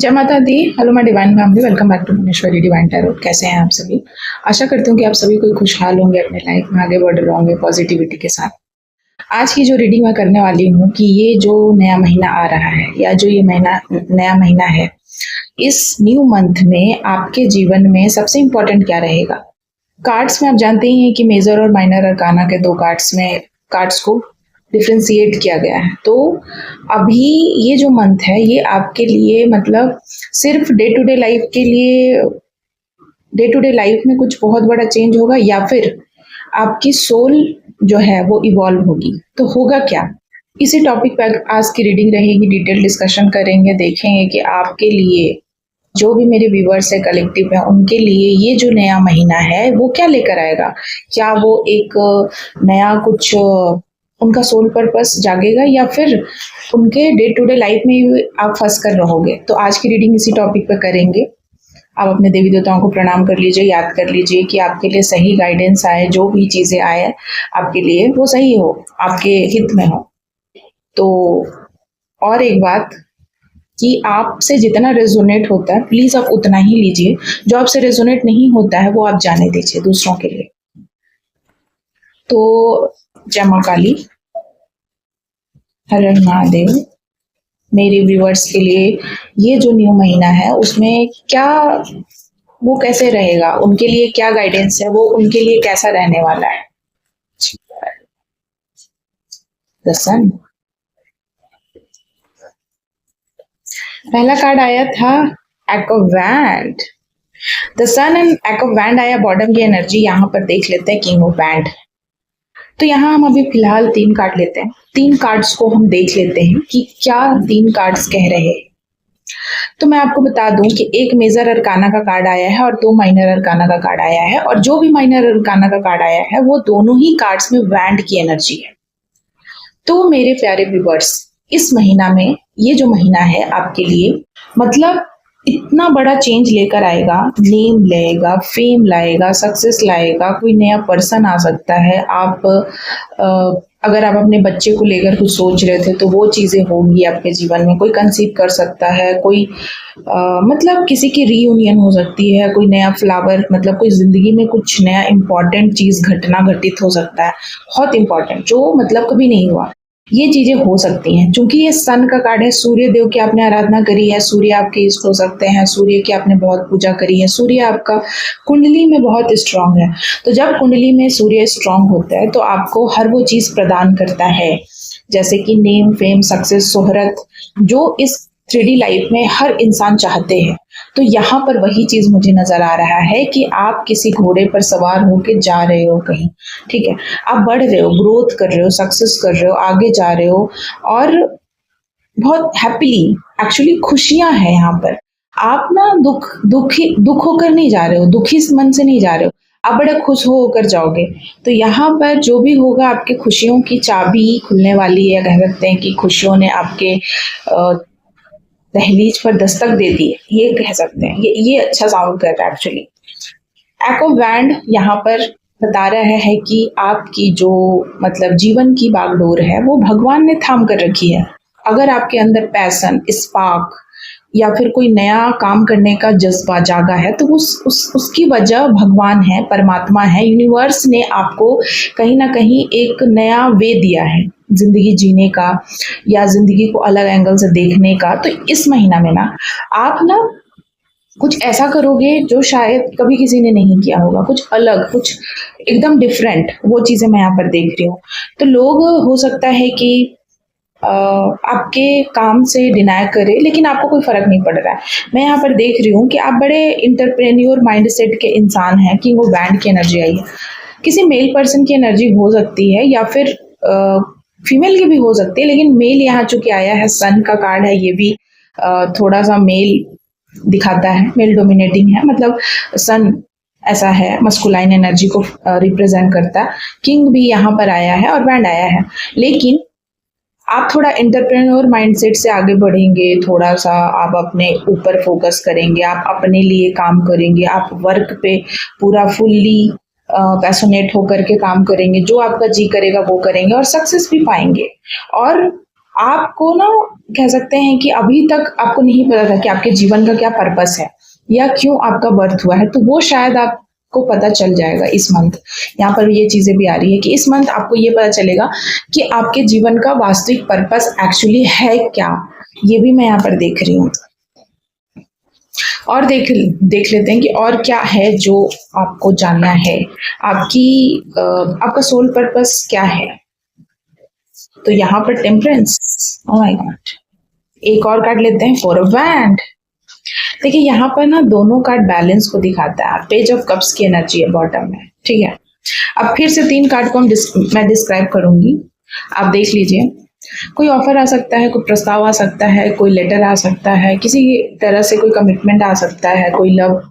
जय माता दी। Hello my divine family, welcome back to Muneshwari divine tarot. कैसे हैं आप सभी? आशा करती हूँ कि आप सभी कोई खुशहाल होंगे, अपने लाइफ में आगे बढ़ रहे होंगे पॉजिटिविटी के साथ। आज की जो रीडिंग मैं करने वाली हूँ कि ये जो नया महीना आ रहा है या जो ये महीना नया महीना है, इस न्यू मंथ में आपके जीवन में सबसे इम्पोर्टेंट क्या रहेगा। कार्ड्स में आप जानते ही हैं कि मेजर और माइनर अरकाना के दो कार्ड्स को डिफ्रेंशिएट किया गया है। तो अभी ये जो मंथ है ये आपके लिए मतलब सिर्फ डे टू डे लाइफ के लिए, डे टू डे लाइफ में कुछ बहुत बड़ा चेंज होगा या फिर आपकी सोल जो है वो इवॉल्व होगी। तो होगा क्या, इसी टॉपिक पर आज की रीडिंग रहेगी। डिटेल डिस्कशन करेंगे, देखेंगे कि आपके लिए जो भी मेरे व्यूवर्स है, कलेक्टिव है, उनके लिए ये जो नया महीना है वो क्या लेकर आएगा। क्या वो एक नया कुछ उनका सोल पर्पस जागेगा या फिर उनके डे टू डे लाइफ में आप फंस कर रहोगे। तो आज की रीडिंग इसी टॉपिक पर करेंगे। आप अपने देवी देवताओं को प्रणाम कर लीजिए, याद कर लीजिए कि आपके लिए सही गाइडेंस आए, जो भी चीज़ें आए आपके लिए वो सही हो, आपके हित में हो। तो और एक बात कि आपसे जितना रेजोनेट होता है प्लीज़ आप उतना ही लीजिए, जो आपसे रेजोनेट नहीं होता है वो आप जाने दीजिए दूसरों के लिए। तो जय मां काली, हर हर महादेव। मेरे व्यूअर्स के लिए ये जो न्यू महीना है उसमें क्या, वो कैसे रहेगा, उनके लिए क्या गाइडेंस है, वो उनके लिए कैसा रहने वाला है। द सन, पहला कार्ड आया था एक्ट of wand. The sun and एक्ट ऑफ वैंड आया, बॉटम की एनर्जी यहाँ पर देख लेते हैं किंग ऑफ वैंड। तो यहाँ हम अभी फिलहाल 3 कार्ड लेते हैं, 3 कार्ड्स को हम देख लेते हैं कि क्या 3 कार्ड्स कह रहे हैं। तो मैं आपको बता दूं कि एक मेजर अरकाना का कार्ड आया है और 2 माइनर अरकाना का कार्ड आया है, और जो भी माइनर अरकाना का कार्ड आया है वो दोनों ही कार्ड्स में वैंड की एनर्जी है। तो मेरे प्यारे व्यूअर्स, इस महीना में ये जो महीना है आपके लिए मतलब इतना बड़ा चेंज लेकर आएगा। नेम लाएगा, फेम लाएगा, सक्सेस लाएगा, कोई नया पर्सन आ सकता है। आप अगर आप अपने बच्चे को लेकर कुछ सोच रहे थे तो वो चीज़ें होंगी आपके जीवन में। कोई कंसीव कर सकता है, कोई मतलब किसी की रीयूनियन हो सकती है, कोई नया फ्लावर, मतलब कोई जिंदगी में कुछ नया इम्पॉर्टेंट चीज़ घटना घटित हो सकता है, बहुत इम्पॉर्टेंट, जो मतलब कभी नहीं हुआ। ये चीजें हो सकती हैं। क्योंकि ये सन का कार्ड है, सूर्य देव की आपने आराधना करी है, सूर्य आपके इष्ट हो सकते हैं, सूर्य की आपने बहुत पूजा करी है, सूर्य आपका कुंडली में बहुत स्ट्रांग है। तो जब कुंडली में सूर्य स्ट्रांग होता है तो आपको हर वो चीज प्रदान करता है, जैसे कि नेम, फेम, सक्सेस, शोहरत, जो इस 3D लाइफ में हर इंसान चाहते हैं। तो यहाँ पर वही चीज मुझे नजर आ रहा है कि आप किसी घोड़े पर सवार होकर जा रहे हो कहीं, ठीक है, आप बढ़ रहे हो, ग्रोथ कर रहे हो, सक्सेस कर रहे हो, आगे जा रहे हो, और बहुत हैप्पीली, एक्चुअली खुशियां हैं यहाँ पर। आप ना दुख होकर नहीं जा रहे हो, दुखी मन से नहीं जा रहे हो, आप बड़े खुश होकर जाओगे। तो यहाँ पर जो भी होगा, आपके खुशियों की चाबी खुलने वाली है। कह सकते हैं कि खुशियों ने आपके दहलीज पर दस्तक दे दी है, ये कह सकते हैं। ये अच्छा साउंड कर रहा है एक्चुअली। एक्ट ऑफ वैंड यहाँ पर बता रहा है कि आपकी जो मतलब जीवन की बागडोर है वो भगवान ने थाम कर रखी है। अगर आपके अंदर पैशन, स्पार्क या फिर कोई नया काम करने का जज्बा जागा है तो उसकी वजह भगवान है, परमात्मा है, यूनिवर्स ने आपको कहीं ना कहीं एक नया वे दिया है जिंदगी जीने का या जिंदगी को अलग एंगल से देखने का। तो इस महीना में ना आप ना कुछ ऐसा करोगे जो शायद कभी किसी ने नहीं किया होगा, कुछ अलग, कुछ एकदम डिफरेंट, वो चीजें मैं यहाँ पर देख रही हूँ। तो लोग हो सकता है कि आपके काम से डिनाई करे, लेकिन आपको कोई फर्क नहीं पड़ रहा है। मैं यहाँ पर देख रही हूँ कि आप बड़े इंटरप्रेन्योर माइंडसेट के इंसान हैं कि वो बैंड की एनर्जी आई है। किसी मेल पर्सन की एनर्जी हो सकती है या फिर फीमेल की भी हो सकती है, लेकिन मेल यहाँ चूंकि आया है, सन का कार्ड है, ये भी थोड़ा सा मेल दिखाता है, मेल डोमिनेटिंग है, मतलब सन ऐसा है, मस्कुलाइन एनर्जी को रिप्रेजेंट करता है। किंग भी यहाँ पर आया है और बैंड आया है, लेकिन आप थोड़ा एंटरप्रेन्योर माइंडसेट से आगे बढ़ेंगे, थोड़ा सा आप अपने ऊपर फोकस करेंगे, आप अपने लिए काम करेंगे, आप वर्क पे पूरा फुल्ली पैशनेट होकर के काम करेंगे, जो आपका जी करेगा वो करेंगे और सक्सेस भी पाएंगे। और आपको ना कह सकते हैं कि अभी तक आपको नहीं पता था कि आपके जीवन का क्या पर्पस है या क्यों आपका बर्थ हुआ है, तो वो शायद आपको पता चल जाएगा इस मंथ। यहाँ पर ये चीजें भी आ रही है कि इस मंथ आपको ये पता चलेगा कि आपके जीवन का वास्तविक पर्पस एक्चुअली है क्या। ये भी मैं यहाँ पर देख रही हूँ। और देख लेते हैं कि और क्या है जो आपको जानना है, आपका सोल पर्पस क्या है। तो यहाँ पर टेम्परेंस, ओह माय गॉड, एक और कार्ड लेते हैं, फोर ऑफ वैंड। देखिए यहाँ पर ना दोनों कार्ड बैलेंस को दिखाता है। पेज ऑफ कप्स की एनर्जी है बॉटम में, ठीक है। अब फिर से 3 कार्ड को मैं डिस्क्राइब करूंगी, आप देख लीजिए। कोई ऑफर आ सकता है, कोई प्रस्ताव आ सकता है, कोई लेटर आ सकता है, किसी तरह से कोई कमिटमेंट आ सकता है, कोई लव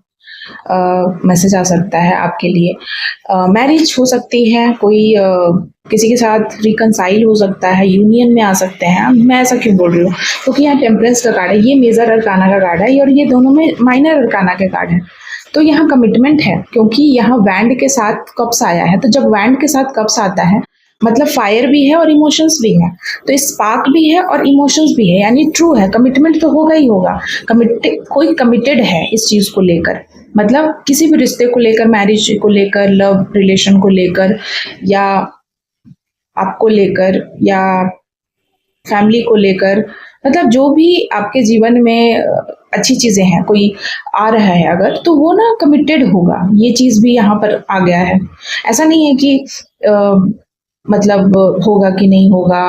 मैसेज आ सकता है आपके लिए, मैरिज हो सकती है, कोई किसी के साथ रिकनसाइल हो सकता है, यूनियन में आ सकते हैं। मैं ऐसा क्यों बोल रही हूँ क्योंकि यहाँ टेम्परेंस का कार्ड है, ये मेजर अरकाना का कार्ड है और ये दोनों में माइनर अरकाना के कार्ड है। तो यहाँ कमिटमेंट है क्योंकि यहाँ वैंड के साथ कप्स आया है। तो जब वैंड के साथ कप्स आता है मतलब फायर भी है और इमोशंस भी है, तो स्पार्क भी है और इमोशंस भी है, यानी ट्रू है। कमिटमेंट तो होगा ही होगा, कोई कमिटेड है इस चीज को लेकर, मतलब किसी भी रिश्ते को लेकर, मैरिज को लेकर, लव रिलेशन को लेकर, या आपको लेकर, या फैमिली को लेकर, मतलब जो भी आपके जीवन में अच्छी चीजें हैं, कोई आ रहा है अगर, तो वो ना कमिटेड होगा। ये चीज भी यहाँ पर आ गया है। ऐसा नहीं है कि मतलब होगा कि नहीं होगा।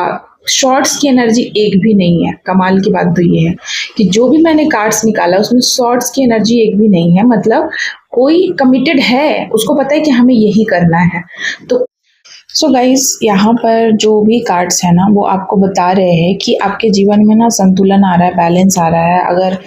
शॉर्ट्स की एनर्जी एक भी नहीं है। कमाल की बात तो ये है कि जो भी मैंने कार्ड्स निकाला उसमें शॉर्ट्स की एनर्जी एक भी नहीं है। मतलब कोई कमिटेड है, उसको पता है कि हमें यही करना है। तो सो गाइज यहाँ पर जो भी कार्ड्स है ना वो आपको बता रहे हैं कि आपके जीवन में ना संतुलन आ रहा है, बैलेंस आ रहा है। अगर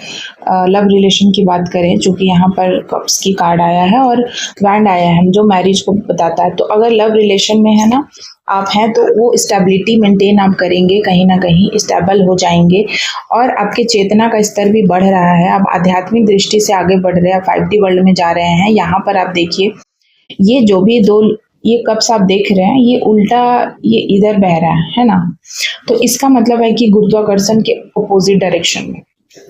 लव रिलेशन की बात करें, चूंकि यहाँ पर कप्स की कार्ड आया है और वैंड आया है जो मैरिज को बताता है, तो अगर लव रिलेशन में है ना आप हैं तो वो स्टेबिलिटी मेंटेन आप करेंगे, कहीं ना कहीं स्टेबल हो जाएंगे और आपके चेतना का स्तर भी बढ़ रहा है। आप आध्यात्मिक दृष्टि से आगे बढ़ रहे हैं, 5D वर्ल्ड में जा रहे हैं। यहाँ पर आप देखिए ये जो भी ये कप्स आप देख रहे हैं ये उल्टा, ये इधर बह रहा है ना, तो इसका मतलब है कि गुरुत्वाकर्षण के अपोजिट डायरेक्शन में।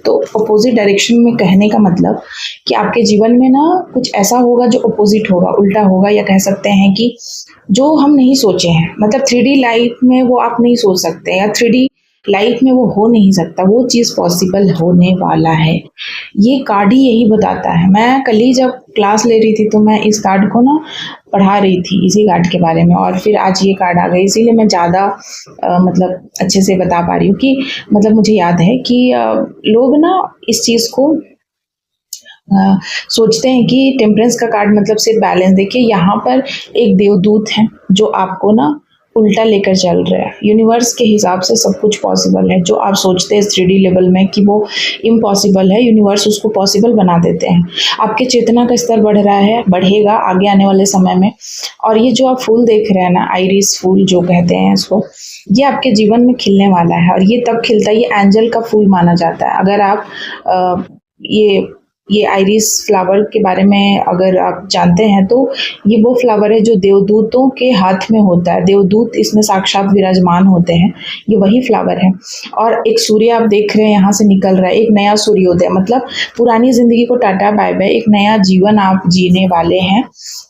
तो अपोजिट डायरेक्शन में कहने का मतलब कि आपके जीवन में ना कुछ ऐसा होगा जो अपोजिट होगा, उल्टा होगा, या कह सकते हैं कि जो हम नहीं सोचे हैं। मतलब 3D लाइफ में वो आप नहीं सोच सकते, या 3D लाइफ में वो हो नहीं सकता, वो चीज़ पॉसिबल होने वाला है। ये कार्ड ही यही बताता है। मैं कल ही जब क्लास ले रही थी तो मैं इस कार्ड को ना पढ़ा रही थी, इसी कार्ड के बारे में, और फिर आज ये कार्ड आ गई, इसीलिए मैं ज़्यादा मतलब अच्छे से बता पा रही हूँ कि मतलब मुझे याद है कि लोग ना इस चीज़ को सोचते हैं कि टेम्परेंस का कार्ड मतलब सिर्फ बैलेंस। देखिए यहाँ पर एक देवदूत है जो आपको ना उल्टा लेकर चल रहा है। यूनिवर्स के हिसाब से सब कुछ पॉसिबल है। जो आप सोचते हैं 3D लेवल में कि वो इम्पॉसिबल है, यूनिवर्स उसको पॉसिबल बना देते हैं। आपके चेतना का स्तर बढ़ रहा है, बढ़ेगा आगे आने वाले समय में। और ये जो आप फूल देख रहे हैं ना, आइरिस फूल जो कहते हैं इसको, ये आपके जीवन में खिलने वाला है। और ये तब खिलता है, ये एंजल का फूल माना जाता है। अगर आप ये आइरिस फ्लावर के बारे में अगर आप जानते हैं तो ये वो फ्लावर है जो देवदूतों के हाथ में होता है। देवदूत इसमें साक्षात विराजमान होते हैं, ये वही फ्लावर है। और एक सूर्य आप देख रहे हैं यहाँ से निकल रहा है, एक नया सूर्योदय, मतलब पुरानी जिंदगी को टाटा बाय बाय, एक नया जीवन आप जीने वाले हैं।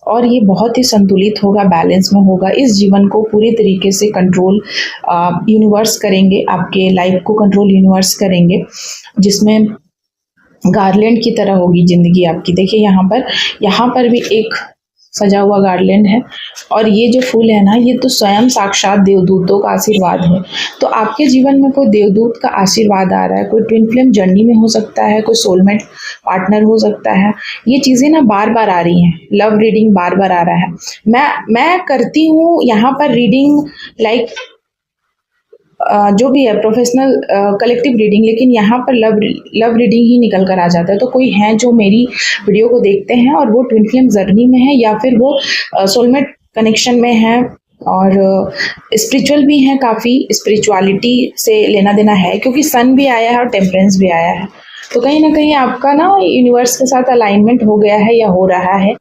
और ये बहुत ही संतुलित होगा, बैलेंस में होगा। इस जीवन को पूरी तरीके से कंट्रोल यूनिवर्स करेंगे, आपके लाइफ को कंट्रोल यूनिवर्स करेंगे, जिसमें गार्लैंड की तरह होगी जिंदगी आपकी। देखिए यहाँ पर भी एक सजा हुआ गार्लैंड है। और ये जो फूल है ना, ये तो स्वयं साक्षात देवदूतों का आशीर्वाद है। तो आपके जीवन में कोई देवदूत का आशीर्वाद आ रहा है, कोई ट्विन फ्लेम जर्नी में हो सकता है, कोई सोलमेट पार्टनर हो सकता है। ये चीजें ना बार बार आ रही हैं। लव रीडिंग बार बार आ रहा है। मैं करती हूँ यहाँ पर रीडिंग, लाइक जो भी है प्रोफेशनल कलेक्टिव रीडिंग, लेकिन यहाँ पर लव रीडिंग ही निकल कर आ जाता है। तो कोई हैं जो मेरी वीडियो को देखते हैं और वो ट्विन फ्लेम जर्नी में है, या फिर वो सोलमेट कनेक्शन में है, और स्पिरिचुअल भी हैं, काफ़ी स्पिरिचुअलिटी से लेना देना है, क्योंकि सन भी आया है और टेम्परेंस भी आया है। तो कहीं ना कहीं आपका ना यूनिवर्स के साथ अलाइनमेंट हो गया है या हो रहा है।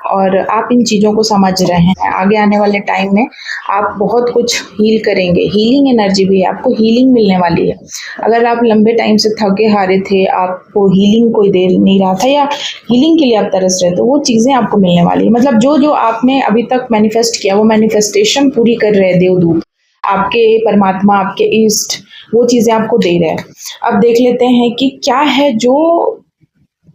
और आप इन चीज़ों को समझ रहे हैं। आगे आने वाले टाइम में आप बहुत कुछ हील करेंगे, हीलिंग एनर्जी भी है, आपको हीलिंग मिलने वाली है। अगर आप लंबे टाइम से थके हारे थे, आपको हीलिंग कोई दे नहीं रहा था या हीलिंग के लिए आप तरस रहे थे, वो चीज़ें आपको मिलने वाली है। मतलब जो जो आपने अभी तक मैनिफेस्ट किया वो मैनिफेस्टेशन पूरी कर रहे हैं देवदूत, आपके परमात्मा, आपके ईस्ट, वो चीज़ें आपको दे रहे हैं। अब देख लेते हैं कि क्या है जो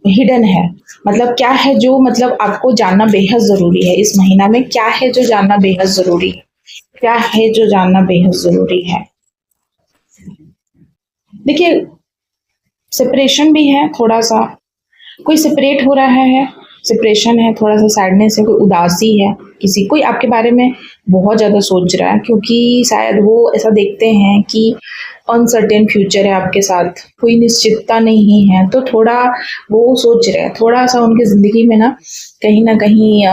हिडन है, मतलब क्या है जो मतलब आपको जानना बेहद ज़रूरी है इस महीना में, क्या है जो जानना बेहद ज़रूरी है, क्या है जो जानना बेहद ज़रूरी है। देखिए, सेपरेशन भी है थोड़ा सा, कोई सेपरेट हो रहा है, सेपरेशन है, थोड़ा सा सैडनेस है, कोई उदासी है, किसी कोई आपके बारे में बहुत ज़्यादा सोच रहा है, क्योंकि शायद वो ऐसा देखते हैं कि अनसर्टेन फ्यूचर है आपके साथ, कोई निश्चितता नहीं है, तो थोड़ा वो सोच रहे हैं, थोड़ा सा उनकी ज़िंदगी में ना कहीं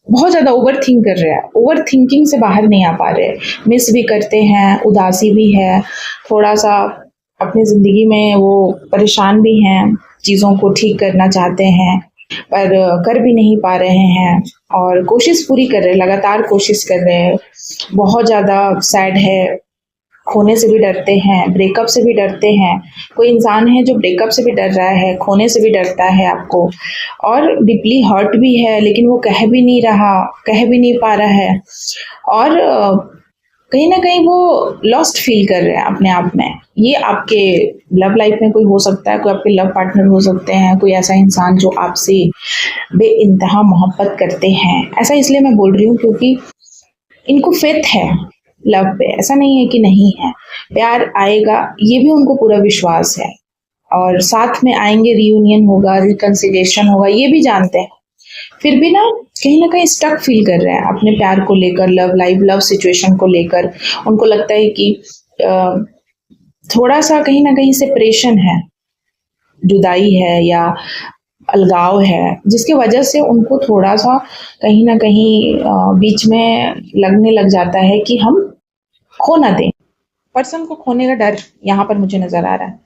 बहुत ज़्यादा ओवर थिंक कर रहे हैं, ओवर थिंकिंग से बाहर नहीं आ पा रहे, मिस भी करते हैं, उदासी भी है, थोड़ा सा अपनी ज़िंदगी में वो परेशान भी हैं, चीज़ों को ठीक करना चाहते हैं पर कर भी नहीं पा रहे हैं, और कोशिश पूरी कर रहे हैं, लगातार कोशिश कर रहे हैं, बहुत ज़्यादा सैड है, खोने से भी डरते हैं, ब्रेकअप से भी डरते हैं। कोई इंसान है जो ब्रेकअप से भी डर रहा है, खोने से भी डरता है आपको, और डीपली हर्ट भी है, लेकिन वो कह भी नहीं रहा, कह भी नहीं पा रहा है, और कहीं ना कहीं वो लॉस्ट फील कर रहे हैं अपने आप में। ये आपके लव लाइफ में कोई हो सकता है, कोई आपके लव पार्टनर हो सकते हैं, कोई ऐसा इंसान जो आपसे बेइंतहा मोहब्बत करते हैं। ऐसा इसलिए मैं बोल रही हूँ क्योंकि इनको फेथ है लव पे, ऐसा नहीं है कि नहीं है, प्यार आएगा, ये भी उनको पूरा विश्वास है, और साथ में आएंगे, रियूनियन होगा, रिकंसिलिएशन होगा, ये भी जानते हैं, फिर भी ना कहीं स्टक फील कर रहे हैं अपने प्यार को लेकर, लव लाइफ, लव सिचुएशन को लेकर। उनको लगता है कि थोड़ा सा कहीं ना कहीं सेपरेशन है, जुदाई है या अलगाव है, जिसकी वजह से उनको थोड़ा सा कहीं ना कहीं बीच में लगने लग जाता है कि हम खो ना दें। पर्सन को खोने का डर यहाँ पर मुझे नजर आ रहा है।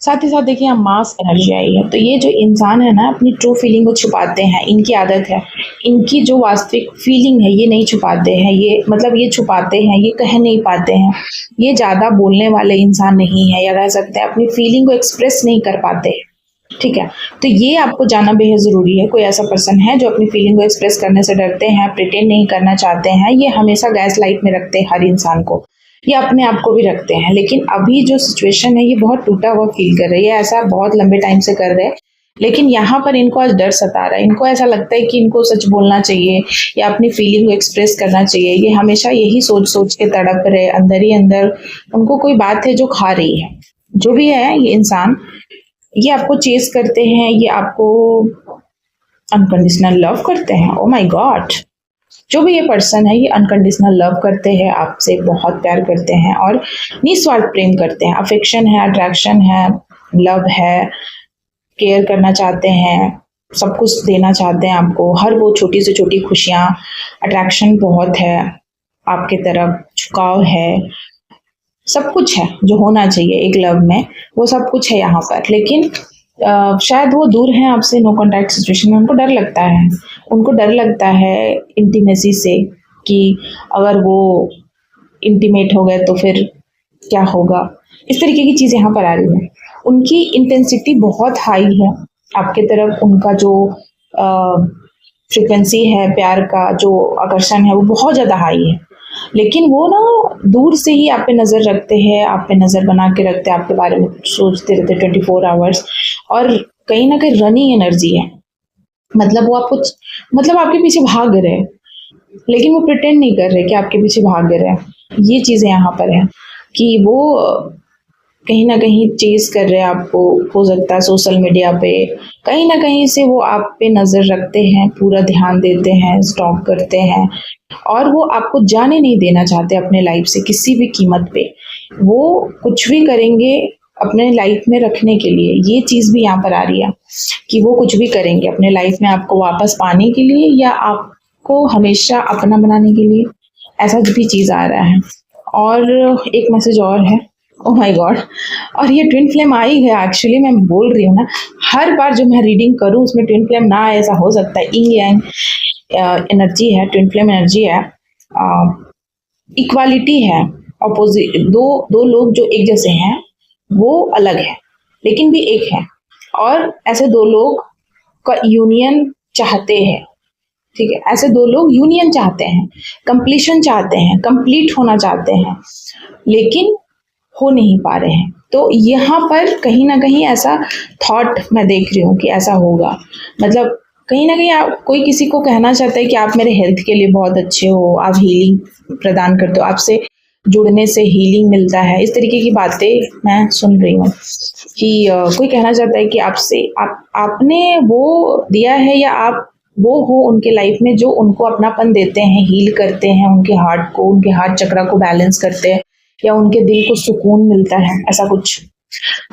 साथ ही साथ देखिए, यहाँ मास एनर्जी आई है, तो ये जो इंसान है ना, अपनी ट्रू फीलिंग को छुपाते हैं, इनकी आदत है, इनकी जो वास्तविक फीलिंग है ये नहीं छुपाते हैं, ये मतलब ये छुपाते हैं, ये कह नहीं पाते हैं, ये ज़्यादा बोलने वाले इंसान नहीं है, या कह सकते हैं अपनी फीलिंग को एक्सप्रेस नहीं कर पाते हैं। ठीक है, तो ये आपको जानना बेहद ज़रूरी है। कोई ऐसा पर्सन है जो अपनी फीलिंग को एक्सप्रेस करने से डरते हैं, प्रिटेंड नहीं करना चाहते हैं, ये हमेशा गैस लाइट में रखते हैं हर इंसान को, ये अपने आप को भी रखते हैं, लेकिन अभी जो सिचुएशन है ये बहुत टूटा हुआ फील कर रही है, ऐसा बहुत लंबे टाइम से कर रहे हैं, लेकिन यहाँ पर इनको आज डर सता रहा है, इनको ऐसा लगता है कि इनको सच बोलना चाहिए या अपनी फीलिंग को एक्सप्रेस करना चाहिए, ये हमेशा यही सोच सोच के तड़प रहे, अंदर ही अंदर उनको कोई बात है जो खा रही है। जो भी है ये इंसान, ये आपको चेस करते हैं, ये आपको अनकंडीशनल लव करते हैं। ओ माय गॉड, जो भी ये पर्सन है ये अनकंडीशनल लव करते हैं, आपसे बहुत प्यार करते हैं और निस्वार्थ प्रेम करते हैं, अफेक्शन है, अट्रैक्शन है, लव है, केयर करना चाहते हैं, सब कुछ देना चाहते हैं आपको, हर वो छोटी से छोटी खुशियाँ, अट्रैक्शन बहुत है आपके तरफ, झुकाव है, सब कुछ है जो होना चाहिए एक लव में, वो सब कुछ है यहाँ पर। लेकिन शायद वो दूर हैं आपसे, नो कॉन्टैक्ट सिचुएशन में, उनको डर लगता है, उनको डर लगता है इंटीमेसी से, कि अगर वो इंटीमेट हो गए तो फिर क्या होगा, इस तरीके की चीज़ यहाँ पर आ रही है। उनकी इंटेंसिटी बहुत हाई है आपके तरफ, उनका जो फ्रिक्वेंसी है प्यार का, जो आकर्षण है वो बहुत ज़्यादा हाई है, लेकिन वो ना दूर से ही आप पे नज़र रखते हैं, आप पे नज़र बना के रखते हैं, आपके बारे में सोचते रहते 24 आवर्स, और कहीं ना कहीं रनिंग एनर्जी है, मतलब वो आपको, मतलब आपके पीछे भाग रहे हैं, लेकिन वो प्रिटेंड नहीं कर रहे कि आपके पीछे भाग रहे हैं। ये चीज़ें यहाँ पर है कि वो कहीं ना कहीं चेस कर रहे हैं आपको, हो सकता है सोशल मीडिया पे, कहीं ना कहीं से वो आप पे नज़र रखते हैं, पूरा ध्यान देते हैं, स्टॉक करते हैं, और वो आपको जाने नहीं देना चाहते अपने लाइफ से किसी भी कीमत पे। वो कुछ भी करेंगे अपने लाइफ में रखने के लिए, ये चीज़ भी यहाँ पर आ रही है कि वो कुछ भी करेंगे अपने लाइफ में आपको वापस पाने के लिए, या आपको हमेशा अपना बनाने के लिए, ऐसा भी चीज़ आ रहा है। और एक मैसेज और है, ओह माय गॉड। और ये ट्विन फ्लेम आ ही गया। एक्चुअली मैं बोल रही हूँ ना, हर बार जो मैं रीडिंग करूँ उसमें ट्विन फ्लेम ना आए, ऐसा हो सकता है। यिंग यांग एनर्जी है, ट्विन फ्लेम एनर्जी है, इक्वालिटी है। ऑपोजिट दो दो लोग जो एक जैसे हैं वो अलग है लेकिन भी एक है, और ऐसे दो लोग का यूनियन चाहते हैं। ठीक है, ऐसे दो लोग यूनियन चाहते हैं, कंप्लीशन चाहते हैं, कंप्लीट होना चाहते हैं, लेकिन हो नहीं पा रहे हैं। तो यहाँ पर कहीं ना कहीं ऐसा थॉट मैं देख रही हूँ कि ऐसा होगा। मतलब कहीं ना कहीं आप, कोई किसी को कहना चाहता है कि आप मेरे हेल्थ के लिए बहुत अच्छे हो, आप हीलिंग प्रदान करते हो, आपसे जुड़ने से हीलिंग मिलता है। इस तरीके की बातें मैं सुन रही हूँ कि कोई कहना चाहता है कि आपसे आपने वो दिया है, या आप वो हो उनके लाइफ में जो उनको अपनापन देते हैं, हील करते हैं उनके हार्ट को, उनके हार्ट चक्रा को बैलेंस करते हैं, या उनके दिल को सुकून मिलता है, ऐसा कुछ।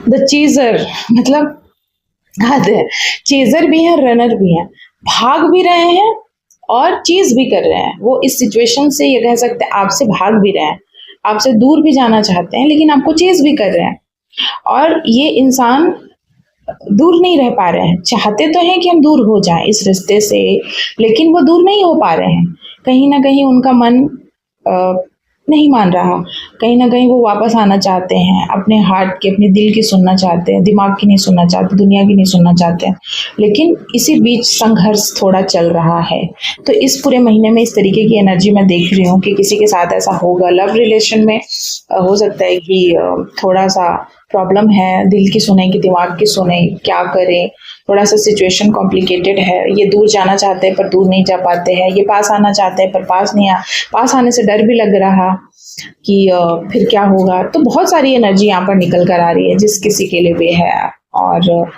द चीजर, मतलब हद है, चेजर भी है, रनर भी है, भाग भी रहे हैं और चीज भी कर रहे हैं। वो इस सिचुएशन से, ये कह सकते हैं, आपसे भाग भी रहे हैं, आपसे दूर भी जाना चाहते हैं, लेकिन आपको चेज भी कर रहे हैं। और ये इंसान दूर नहीं रह पा रहे हैं। चाहते तो हैं कि हम दूर हो जाएं इस रिश्ते से, लेकिन वो दूर नहीं हो पा रहे हैं। कहीं ना कहीं उनका मन नहीं मान रहा। कहीं ना कहीं वो वापस आना चाहते हैं, अपने हार्ट की, अपने दिल की सुनना चाहते हैं, दिमाग की नहीं सुनना चाहते, दुनिया की नहीं सुनना चाहते हैं। लेकिन इसी बीच संघर्ष थोड़ा चल रहा है। तो इस पूरे महीने में इस तरीके की एनर्जी मैं देख रही हूँ कि किसी के साथ ऐसा होगा। लव रिलेशन में हो सकता है कि थोड़ा सा प्रॉब्लम है, दिल की सुने कि दिमाग की सुने, क्या करें, थोड़ा सा सिचुएशन कॉम्प्लिकेटेड है। ये दूर जाना चाहते हैं पर दूर नहीं जा पाते हैं, ये पास आना चाहते हैं पर पास आने से डर भी लग रहा कि फिर क्या होगा। तो बहुत सारी एनर्जी यहाँ पर निकल कर आ रही है जिस किसी के लिए भी है। और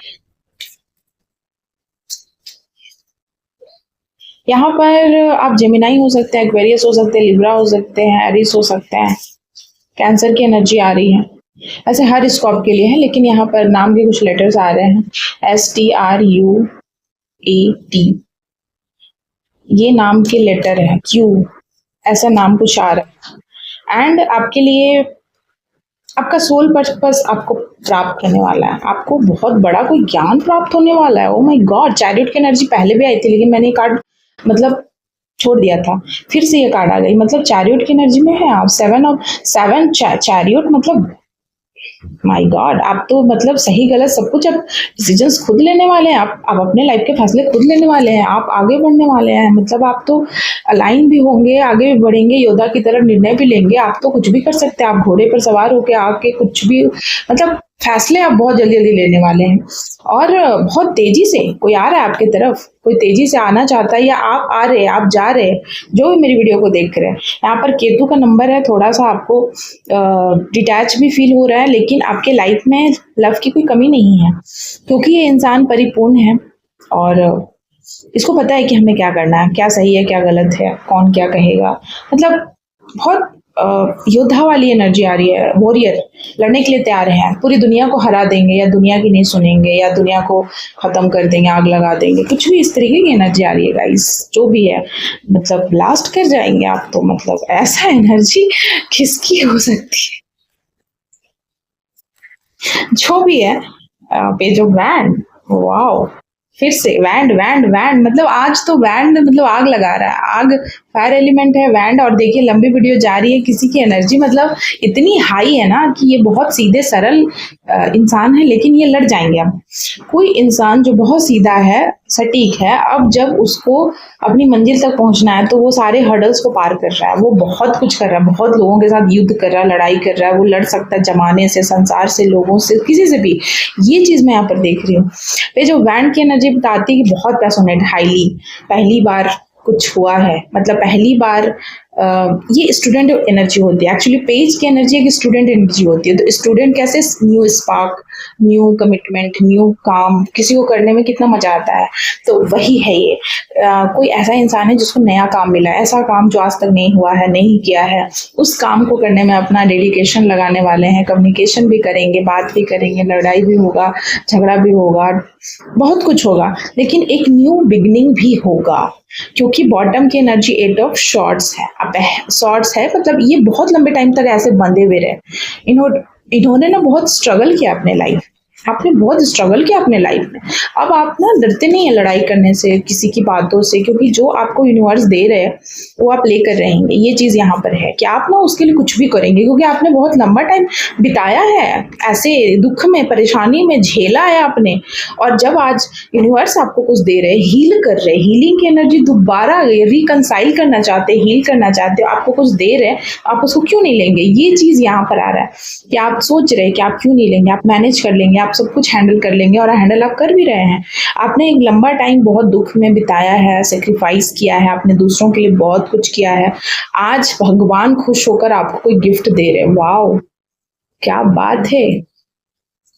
यहाँ पर आप जेमिनाई हो सकते हैं, एक्वेरियस हो सकते हैं, लिब्रा हो सकते हैं, एरिस हो सकते हैं। कैंसर की एनर्जी आ रही है, ऐसे हर स्कॉप के लिए है, लेकिन यहाँ पर नाम के कुछ लेटर्स आ रहे हैं, STRUAT, ये नाम के लेटर है, क्यू, ऐसा नाम कुछ आ रहा है। एंड आपके लिए आपका सोल पर्पस आपको प्राप्त करने वाला है, आपको बहुत बड़ा कोई ज्ञान प्राप्त होने वाला है। ओ माय गॉड, चैरियट की एनर्जी पहले भी आई थी, लेकिन मैंने ये कार्ड मतलब छोड़ दिया था, फिर से ये कार्ड आ गई। मतलब चैरियट की एनर्जी में है आप, 7 चैरियट, मतलब माय गॉड, आप तो मतलब सही गलत सब कुछ अब डिसीजंस खुद लेने वाले हैं। आप अपने लाइफ के फैसले खुद लेने वाले हैं, आप आगे बढ़ने वाले हैं। मतलब आप तो अलाइन भी होंगे, आगे भी बढ़ेंगे, योद्धा की तरह निर्णय भी लेंगे। आप तो कुछ भी कर सकते हैं, आप घोड़े पर सवार होकर आके कुछ भी, मतलब फैसले आप बहुत जल्दी जल्दी लेने वाले हैं। और बहुत तेजी से कोई आ रहा है आपकी तरफ, कोई तेजी से आना चाहता है, या आप आ रहे हैं, आप जा रहे हैं, जो भी मेरी वीडियो को देख रहे हैं। यहाँ पर केतु का नंबर है, थोड़ा सा आपको डिटैच भी फील हो रहा है, लेकिन आपके लाइफ में लव की कोई कमी नहीं है, क्योंकि ये इंसान परिपूर्ण है और इसको पता है कि हमें क्या करना है, क्या सही है, क्या गलत है, कौन क्या कहेगा। मतलब बहुत योद्धा वाली एनर्जी आ रही है, वॉरियर, लड़ने के लिए तैयार हैं, पूरी दुनिया को हरा देंगे, या दुनिया की नहीं सुनेंगे, या दुनिया को खत्म कर देंगे, आग लगा देंगे, कुछ भी इस तरीके की एनर्जी आ रही है गाइस। जो भी है, मतलब ब्लास्ट कर जाएंगे आप तो, मतलब ऐसा एनर्जी किसकी हो सकती है। जो भी है, पेज ऑफ वैंड, वाओ, फिर से वैंड वैंड वैंड, मतलब आज तो वैंड मतलब आग लगा रहा है, आग फायर एलिमेंट है वैंड। और देखिए लंबी वीडियो जा रही है, किसी की एनर्जी मतलब इतनी हाई है ना कि ये बहुत सीधे सरल इंसान है, लेकिन ये लड़ जाएंगे। अब कोई इंसान जो बहुत सीधा है, सटीक है, अब जब उसको अपनी मंजिल तक पहुंचना है तो वो सारे हर्डल्स को पार कर रहा है, वो बहुत कुछ कर रहा है, बहुत लोगों के साथ युद्ध कर रहा है, लड़ाई कर रहा है, वो लड़ सकता है जमाने से, संसार से, लोगों से, किसी से भी। ये चीज मैं यहाँ पर देख रही हूँ। पे जो वैंड की एनर्जी बताती है कि बहुत पैशनेट, हाईली, पहली बार कुछ हुआ है, मतलब पहली बार ये स्टूडेंट एनर्जी होती है। एक्चुअली पेज की एनर्जी एक स्टूडेंट एनर्जी होती है। तो स्टूडेंट कैसे, new spark, new commitment, new काम, किसी को करने में कितना मजा आता है, तो वही है ये। कोई ऐसा इंसान है जिसको नया काम मिला है, ऐसा काम जो आज तक नहीं हुआ है, नहीं किया है, उस काम को करने में अपना डेडिकेशन लगाने वाले हैं। कम्युनिकेशन भी करेंगे, बात भी करेंगे, लड़ाई भी होगा, झगड़ा भी होगा, बहुत कुछ होगा, लेकिन एक न्यू बिगनिंग भी होगा। क्योंकि बॉटम की एनर्जी 8 ऑफ शॉर्ट्स है, अब शॉर्ट्स है, मतलब ये बहुत लंबे टाइम तक ऐसे बंधे हुए रहे, इन्होंने ना बहुत स्ट्रगल किया अपने लाइफ, आपने बहुत स्ट्रगल किया अपने लाइफ में। अब आप ना डरते नहीं है लड़ाई करने से, किसी की बातों से, क्योंकि जो आपको यूनिवर्स दे रहे हैं वो आप लेकर रहेंगे। ये चीज़ यहाँ पर है कि आप ना उसके लिए कुछ भी करेंगे, क्योंकि आपने बहुत लंबा टाइम बिताया है ऐसे दुख में, परेशानी में, झेला है आपने। और जब आज यूनिवर्स आपको कुछ दे रहे, हील कर रहे, हीलिंग की एनर्जी दोबारा रिकनसाइल करना चाहते, हील करना चाहते हो, आपको कुछ दे रहे, आप उसको क्यों नहीं लेंगे? ये चीज़ यहाँ पर आ रहा है कि आप सोच रहे हैं कि आप क्यों नहीं लेंगे, आप मैनेज कर लेंगे, आप सब कुछ हैंडल कर लेंगे, और हैंडल आप कर भी रहे हैं। आपने एक लंबा टाइम बहुत दुख में बिताया है, सेक्रीफाइस किया है, आपने दूसरों के लिए बहुत कुछ किया है। आज भगवान खुश होकर आपको कोई गिफ्ट दे रहे हैं। वाओ, क्या बात है!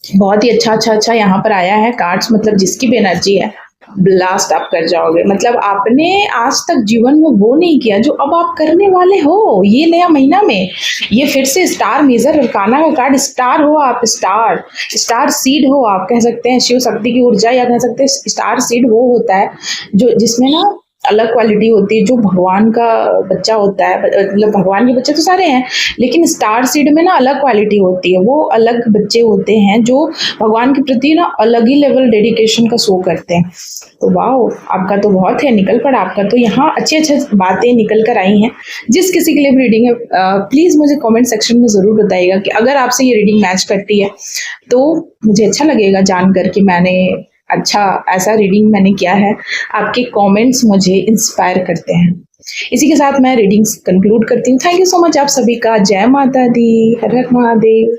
बहुत ही अच्छा यहाँ पर आया है कार्ड्स, मतलब जिसकी भी एनर्जी है ब्लास्ट आप कर जाओगे। मतलब आपने आज तक जीवन में वो नहीं किया जो अब आप करने वाले हो ये नया महीना में। ये फिर से स्टार मेजर अरकाना का कार्ड, स्टार हो आप, स्टार सीड हो आप, कह सकते हैं शिव शक्ति की ऊर्जा, या कह सकते हैं स्टार सीड वो होता है जो जिसमें ना अलग क्वालिटी होती है। जो भगवान का बच्चा होता है, मतलब भगवान के बच्चे तो सारे हैं, लेकिन स्टार सीड में ना अलग क्वालिटी होती है। वो अलग बच्चे होते हैं जो भगवान के प्रति ना अलग ही लेवल डेडिकेशन का शो करते हैं। तो वाओ, आपका तो बहुत है, निकल पड़ा आपका तो। यहाँ अच्छी बातें निकल कर आई हैं। जिस किसी के लिए भी रीडिंग है प्लीज़ मुझे कमेंट सेक्शन में ज़रूर बताइएगा कि अगर आपसे ये रीडिंग मैच करती है तो मुझे अच्छा लगेगा जानकर कि मैंने अच्छा ऐसा रीडिंग मैंने किया है। आपके कमेंट्स मुझे इंस्पायर करते हैं। इसी के साथ मैं रीडिंग्स कंक्लूड करती हूँ। थैंक यू सो मच आप सभी का। जय माता दी, हर हर महादेव।